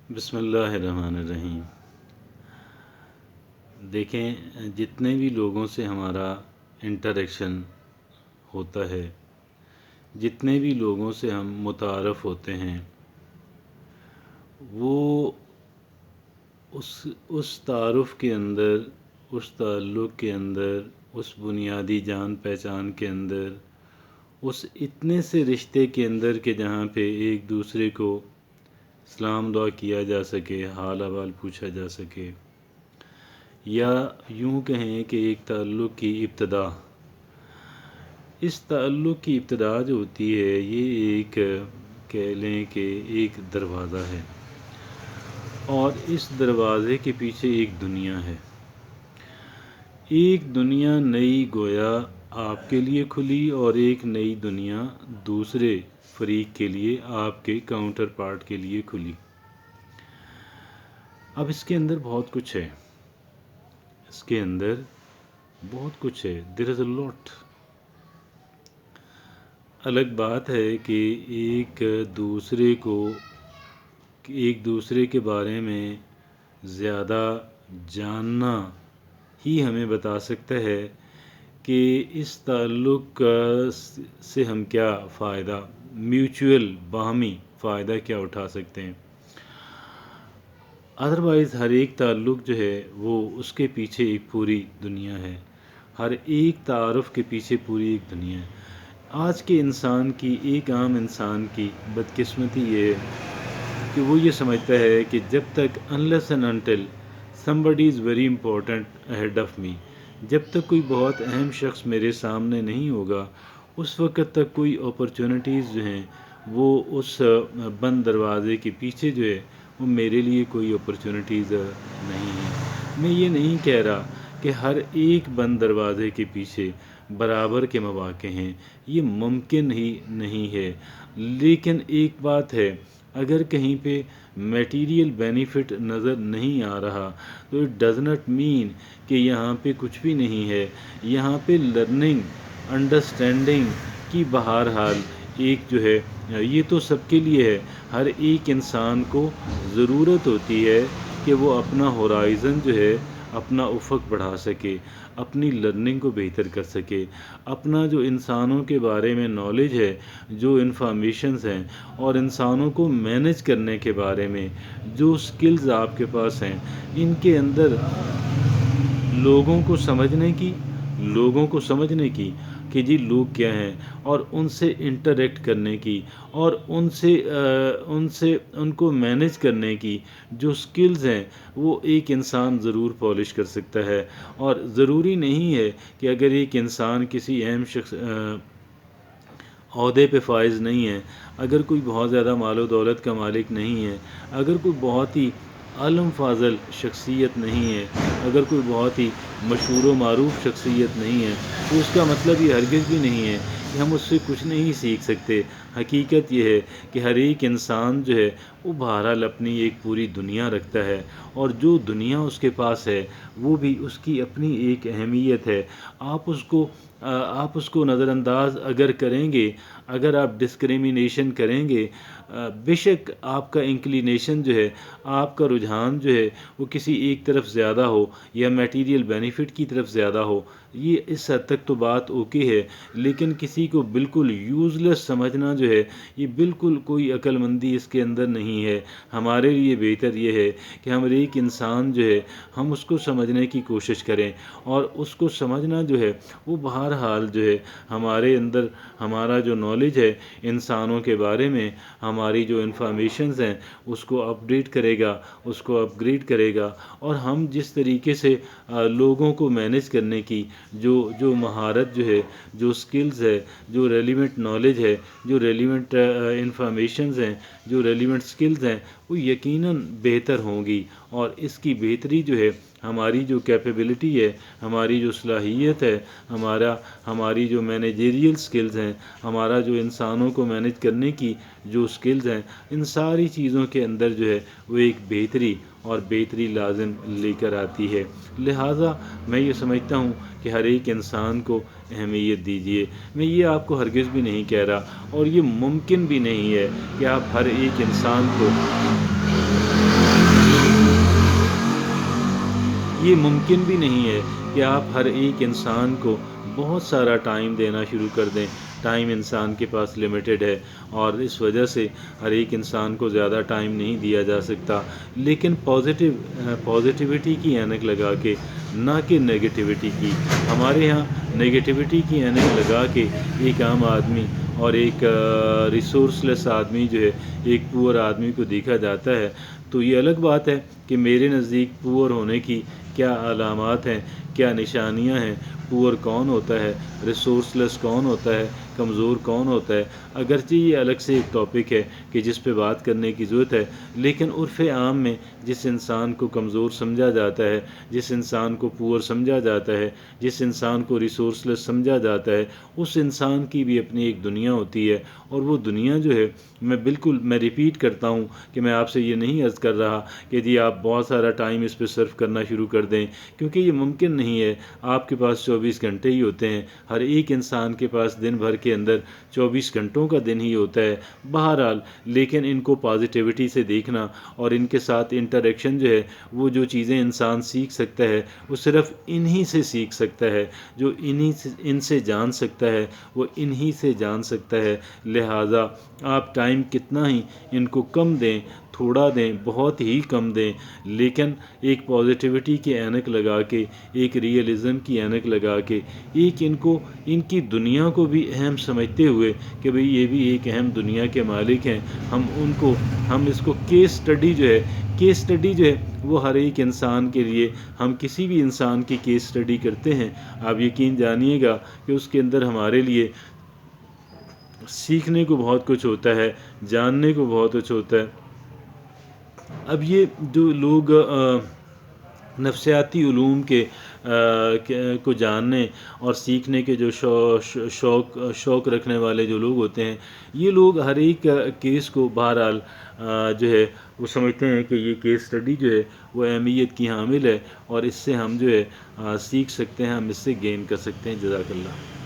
بسم اللہ الرحمن الرحیم۔ دیکھیں، جتنے بھی لوگوں سے ہمارا انٹریکشن ہوتا ہے، جتنے بھی لوگوں سے ہم متعارف ہوتے ہیں، وہ اس تعارف کے اندر، اس تعلق کے اندر، اس بنیادی جان پہچان کے اندر، اس اتنے سے رشتے کے اندر کہ جہاں پہ ایک دوسرے کو سلام دعا کیا جا سکے، حال احوال پوچھا جا سکے، یا یوں کہیں کہ ایک تعلق کی ابتدا، اس تعلق کی ابتدا جو ہوتی ہے یہ ایک کہہ لیں کہ ایک دروازہ ہے، اور اس دروازے کے پیچھے ایک دنیا ہے، ایک دنیا نئی گویا آپ کے لیے کھلی، اور ایک نئی دنیا دوسرے فریق کے لیے، آپ کے کاؤنٹر پارٹ کے لیے کھلی۔ اب اس کے اندر بہت کچھ ہے، اس کے اندر بہت کچھ ہے، دیر از اے لاٹ۔ الگ بات ہے کہ ایک دوسرے کے بارے میں زیادہ جاننا ہی ہمیں بتا سکتا ہے کہ اس تعلق سے ہم کیا فائدہ، میوچول باہمی فائدہ کیا اٹھا سکتے ہیں۔ ادروائز ہر ایک تعلق جو ہے وہ اس کے پیچھے ایک پوری دنیا ہے، ہر ایک تعارف کے پیچھے پوری ایک دنیا ہے۔ آج کے انسان کی، ایک عام انسان کی بدقسمتی یہ ہے کہ وہ یہ سمجھتا ہے کہ جب تک unless and until somebody is very important ahead of me، جب تک کوئی بہت اہم شخص میرے سامنے نہیں ہوگا، اس وقت تک کوئی اپرچونٹیز جو ہیں وہ اس بند دروازے کے پیچھے جو ہے وہ میرے لیے کوئی اپرچونٹیز نہیں ہیں۔ میں یہ نہیں کہہ رہا کہ ہر ایک بند دروازے کے پیچھے برابر کے مواقع ہیں، یہ ممکن ہی نہیں ہے، لیکن ایک بات ہے، اگر کہیں پہ میٹیریل بینیفٹ نظر نہیں آ رہا تو اٹ ڈز ناٹ مین کہ یہاں پہ کچھ بھی نہیں ہے، یہاں پہ لرننگ، انڈرسٹینڈنگ کی بہرحال ایک جو ہے یہ تو سب کے لیے ہے، ہر ایک انسان کو ضرورت ہوتی ہے کہ وہ اپنا ہورائزن جو ہے، اپنا افق بڑھا سکے، اپنی لرننگ کو بہتر کر سکے، اپنا جو انسانوں کے بارے میں نالج ہے، جو انفارمیشنز ہیں، اور انسانوں کو مینج کرنے کے بارے میں جو سکلز آپ کے پاس ہیں، ان کے اندر لوگوں کو سمجھنے کی کہ جی لوگ کیا ہیں، اور ان سے انٹریکٹ کرنے کی، اور ان کو مینج کرنے کی جو سکلز ہیں وہ ایک انسان ضرور پالش کر سکتا ہے۔ اور ضروری نہیں ہے کہ اگر ایک انسان کسی اہم شخص عہدے پہ فائز نہیں ہے، اگر کوئی بہت زیادہ مال و دولت کا مالک نہیں ہے، اگر کوئی بہت ہی عالم فاضل شخصیت نہیں ہے، اگر کوئی بہت ہی مشہور و معروف شخصیت نہیں ہے، تو اس کا مطلب یہ ہرگز بھی نہیں ہے کہ ہم اس سے کچھ نہیں سیکھ سکتے۔ حقیقت یہ ہے کہ ہر ایک انسان جو ہے وہ بہرحال اپنی ایک پوری دنیا رکھتا ہے، اور جو دنیا اس کے پاس ہے وہ بھی اس کی اپنی ایک اہمیت ہے۔ آپ اس کو نظر انداز اگر کریں گے، اگر آپ ڈسکریمنیشن کریں گے، بے شک آپ کا انکلینیشن جو ہے، آپ کا رجحان جو ہے وہ کسی ایک طرف زیادہ ہو یا میٹیریل بینیفٹ کی طرف زیادہ ہو، یہ اس حد تک تو بات اوکے ہے، لیکن کسی کو بالکل یوز لیس سمجھنا جو ہے یہ بالکل کوئی عقل مندی اس کے اندر نہیں ہے۔ ہمارے لیے بہتر یہ ہے کہ ہم ایک انسان جو ہے ہم اس کو سمجھنے کی کوشش کریں، اور اس کو سمجھنا جو ہے وہ بہرحال جو ہے ہمارے اندر ہمارا جو نالج ہے انسانوں کے بارے میں، ہماری جو انفارمیشنز ہیں اس کو اپڈیٹ کرے گا، اس کو اپ گریڈ کرے گا، اور ہم جس طریقے سے لوگوں کو مینج کرنے کی جو مہارت جو ہے، جو سکلز ہے، جو ریلیونٹ نالج ہے، جو ریلیونٹ انفارمیشنز ہیں، جو ریلیونٹ سکلز ہیں، وہ یقیناً بہتر ہوں گی، اور اس کی بہتری جو ہے ہماری جو کیپیبلٹی ہے، ہماری جو صلاحیت ہے، ہماری جو مینیجریل سکلز ہیں، ہمارا جو انسانوں کو مینج کرنے کی جو سکلز ہیں، ان ساری چیزوں کے اندر جو ہے وہ ایک بہتری لازم لے کر آتی ہے۔ لہٰذا میں یہ سمجھتا ہوں کہ ہر ایک انسان کو اہمیت دیجیے۔ میں یہ آپ کو ہرگز بھی نہیں کہہ رہا، اور یہ ممکن بھی نہیں ہے کہ آپ ہر ایک انسان کو یہ ممکن بھی نہیں ہے کہ آپ ہر ایک انسان کو بہت سارا ٹائم دینا شروع کر دیں. ٹائم انسان کے پاس لمیٹڈ ہے اور اس وجہ سے ہر ایک انسان کو زیادہ ٹائم نہیں دیا جا سکتا. لیکن پازیٹیوٹی کی اینک لگا کے، نہ کہ نگیٹیوٹی کی. ہمارے ہاں نگیٹیوٹی کی اینک لگا کے ایک عام آدمی اور ایک ریسورس لیس آدمی جو ہے، ایک پور آدمی کو دیکھا جاتا ہے. تو یہ الگ بات ہے کہ میرے نزدیک پور ہونے کی کیا علامات ہیں، کیا نشانیاں ہیں، پور کون ہوتا ہے، ریسورس لیس کون ہوتا ہے، کمزور کون ہوتا ہے. اگرچہ یہ الگ سے ایک ٹاپک ہے کہ جس پہ بات کرنے کی ضرورت ہے، لیکن عرف عام میں جس انسان کو کمزور سمجھا جاتا ہے، جس انسان کو پور سمجھا جاتا ہے، جس انسان کو ریسورس لیس سمجھا جاتا ہے، اس انسان کی بھی اپنی ایک دنیا ہوتی ہے. اور وہ دنیا جو ہے، میں ریپیٹ کرتا ہوں کہ میں آپ سے یہ نہیں عرض کر رہا کہ جی آپ بہت سارا ٹائم اس پہ صرف کرنا شروع کر دیں، کیونکہ یہ ممکن نہیں ہے. آپ کے پاس 24 گھنٹے ہی ہوتے ہیں. ہر ایک انسان کے پاس دن بھر کے اندر 24 گھنٹوں کا دن ہی ہوتا ہے. بہرحال لیکن ان کو پازیٹیوٹی سے دیکھنا اور ان کے ساتھ انٹریکشن جو ہے، وہ جو چیزیں انسان سیکھ سکتا ہے وہ صرف انہی سے سیکھ سکتا ہے. جو ان سے جان سکتا ہے وہ انہی سے جان سکتا ہے. لہٰذا آپ ٹائم کتنا ہی ان کو کم دیں، تھوڑا دیں، بہت ہی کم دیں، لیکن ایک پازیٹیوٹی کی اینک لگا کے، ایک ریئلزم کی اینک لگا کے، ایک ان کی دنیا کو بھی اہم سمجھتے ہوئے کہ بھئی یہ بھی ایک اہم دنیا کے مالک ہیں. ہم اس کو کیس سٹڈی جو ہے وہ ہر ایک انسان کے لیے، ہم کسی بھی انسان کی کیس سٹڈی کرتے ہیں، آپ یقین جانیے گا کہ اس کے اندر ہمارے لیے سیکھنے کو بہت کچھ ہوتا ہے، جاننے کو بہت کچھ ہوتا ہے. اب یہ جو لوگ نفسیاتی علوم کو جاننے اور سیکھنے کے جو شوق رکھنے والے جو لوگ ہوتے ہیں، یہ لوگ ہر ایک کیس کو بہرحال جو ہے وہ سمجھتے ہیں کہ یہ کیس سٹڈی جو ہے وہ اہمیت کی حامل ہے اور اس سے ہم جو ہے سیکھ سکتے ہیں، ہم اس سے گین کر سکتے ہیں. جزاک اللہ.